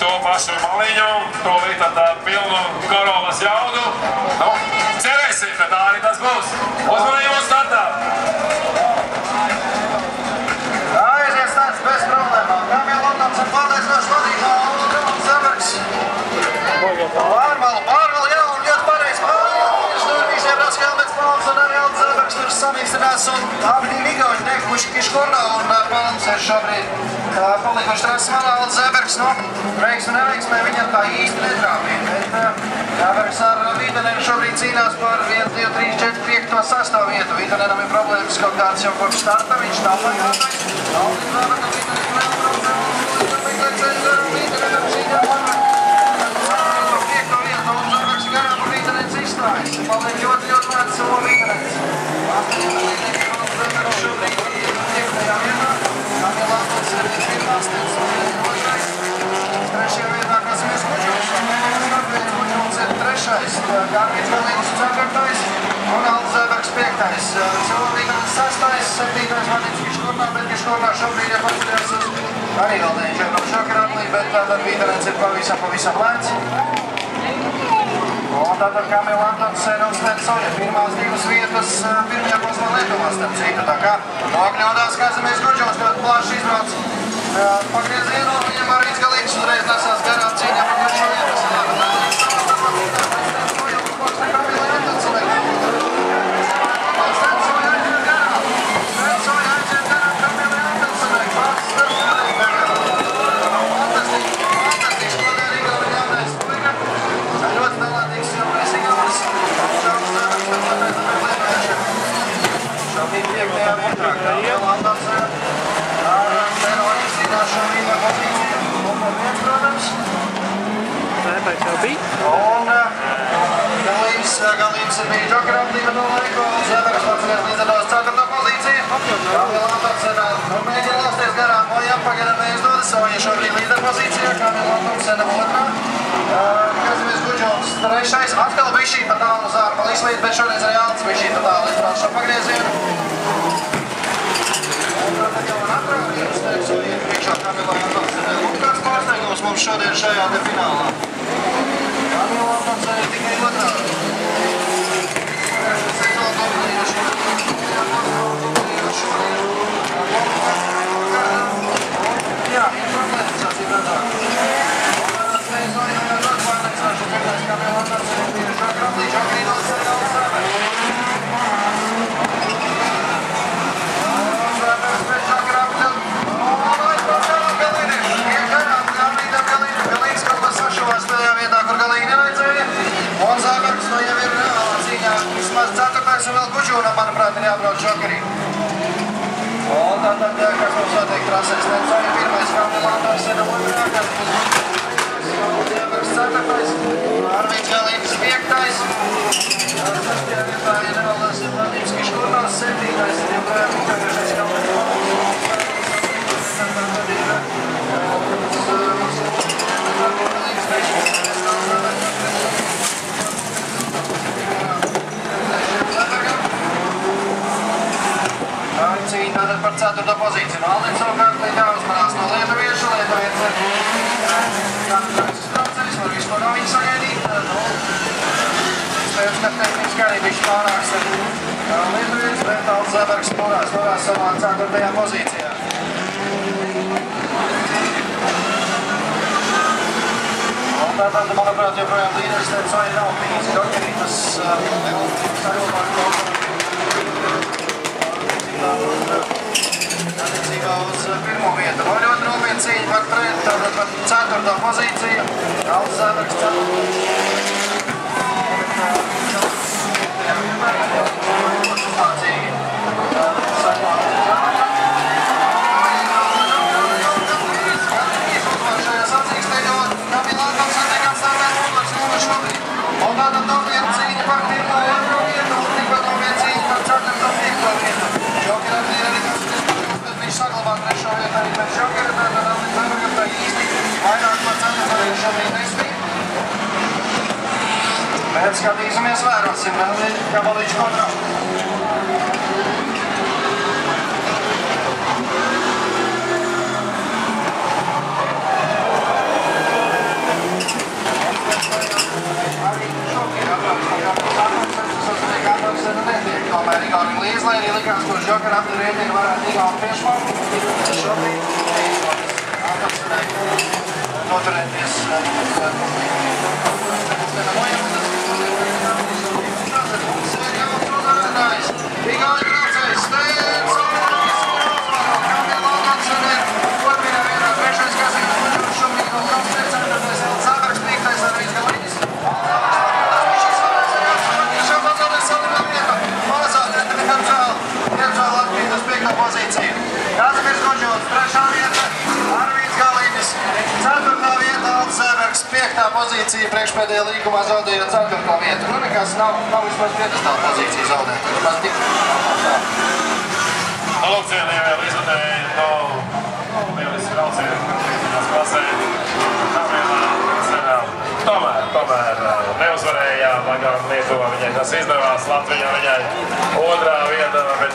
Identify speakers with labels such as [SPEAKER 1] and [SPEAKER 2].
[SPEAKER 1] to pašu maliņu, tūlīt tad pilnu korolas jaudu. Nu, cerēsim, ka tā arī tas būs. Uzmanību startā!
[SPEAKER 2] Aiziet starts bez problēmām. Kamil Londons un pārliecinošs vadītājs Alons Zebergs. Pārvalu, jā, un ļoti pareizi pārvalu. Visiem Raskelmets Palms un arī Alons Zebergs tur samīstinās un abi divi igauņi nekuši Kiškordā un Palms ir šobrīd palikuši trases malā. Alons Zebergs, nu, veiksmi neveiksmē viņam tā īsti netrāpīja, bet Zebergs ar Vītenenu šobrīd cīnās par 1, 2, 3, 4, 5, 6 vietu. Vītenenam ir problēmas kaut kāds jau kopš starta, viņš tā pagātais. Alons Zebergs paliek ļoti vērts savu Vītenens. Šobrīd piektajā vietā. Kamil Londons ir pirmās tieks. Trešajā vietā Kazimierz Guģuls. Kazimierz Guģuls ir trešais. Gārvīts Galīns ceturtais. Un Alons Zebergs piektais. Savu Vītenens sastais. Septītais vadīts Kiškordā, bet Kiškordā šobrīd ir paceļās uz arī vēl neņķiem no šokeratlī, bet tātad Vītenens ir pavisam lēns. Un tātad Kamil Londons un Stensoja pirmās divas vietas pirmajā posmā Lietuvā starp citu. Tā kā nokļaudās Kazimierz Guģuls, ļoti plaši izbrauc pagriezienu. Viņam arī Galīgs uzreiz nesās garā cīņā par trešo vietas. Galīgs ir bija Džokeratlī, bet no laiko Zebergs paceļās līdz ar 4. pozīciju. Kamil Londons mēģina lausties garām, Mojam pagaidām neizdodas, Soja šobrīd līdera pozīcijā, Kamil Londons otrā. Kazimierz Guģuls trešais, atkal bija šī pa tālu uz ārmalu izlīt, bet šoreiz arī Alts bija šī pa tālu izbrauc šo pagriezienu. Un tad jau man atrādījums, teiks, Soja priekšā Kamil Londons. Un kāds pārsteigums mums šodien šajā te finālā? Kamil Londons ir tikai otrā. Jā, ir problēmas, tas ir redzāk. Un mēs vainojam ļoti pārliecināšu, pirmais Kamil Londons ir bija Šokratlī, Šokrīnos arī Alons Zebergs pēc Šokrapļa. Un aizbrauc garām Galīnim. Iet garām Galīnim. Galīns kaut ko sašuvās tajā vietā, kur Galīni nevajadzēja. Un Zebergs nu jau ir cīņā vismaz 4. un vēl Guģūnam, manuprāt, ir jābrauc Šokarī. Un tātad, kas mums notiek trasēs, Stensoja pirmais, Kamil Londons ir otrā, Kazimierz Zebergs 4. Arvīts Galīnis 5. 6. vietā ir Evaldas Vladīms Kiškornās 7. ir joprojām izpēkšais Kamil Londons. Tātad ir cīņa tātad par 4. pozīciju. Aldins savukārt jāuzmanās no lietuviešu. Lietuvietis ir jāatbrauc brauceļus, var vispār no viņa sagaidīt. Iespējams, ka tehniski arī bišķi pārāks ir lietuvietis, bet Alons Zebergs turās savā 4. pozīcijā. Un tātad, manuprāt, joprojām līderis Stensoja nav bijis. Džokeritas saglabāja kaut attiecībā uz pirmo vietu. Un ļoti nopietna cīņa par treti, tātad par 4. pozīciju. Alons Zebergs 4. Un tātad nopietna cīņa par pirmo otro vietu, un tikpat nopietna cīņa par 4. un 5. vietu. Šokerat ir arī bet viņš saglabā 3. vietā arī pēc šokera, tātad Alons Zebergam tā īsti vairāk par 4. šobrīd nesmīja. Bet skatīsimies, vērosim, vēl ir Kabalīčs kontrol. šokar aptur rēķinu varētu Igauni priekšvaru. Šobrīd Ākamsenai noturēties Igauni braucējs Steins un Kamila Ākamsenai otrajā vietā. Trešais Kazimieris Buļģevičs šobrīd no Kalspēc, ceturtais Elds Zābergs, piektais Arvīds Galiņas. Pozīcija. Kazimieris Buļģevičs, 3. vieta, Arvīds Galiņas, 4. vieta, Elds Zābergs, 5. pozīcija, priekšpēdējā līgumā zaudējot 4. vietu. Nu, nekas nav vismaz piedestāla pozīcija zaudēt.
[SPEAKER 1] Lūk, cienījamie vēl izvadēji, lieliski braucieni, tās klasē, tomēr neuzvarējām, lai gan Lietuva viņai tas izdevās, Latvija viņai 2. vieta, bet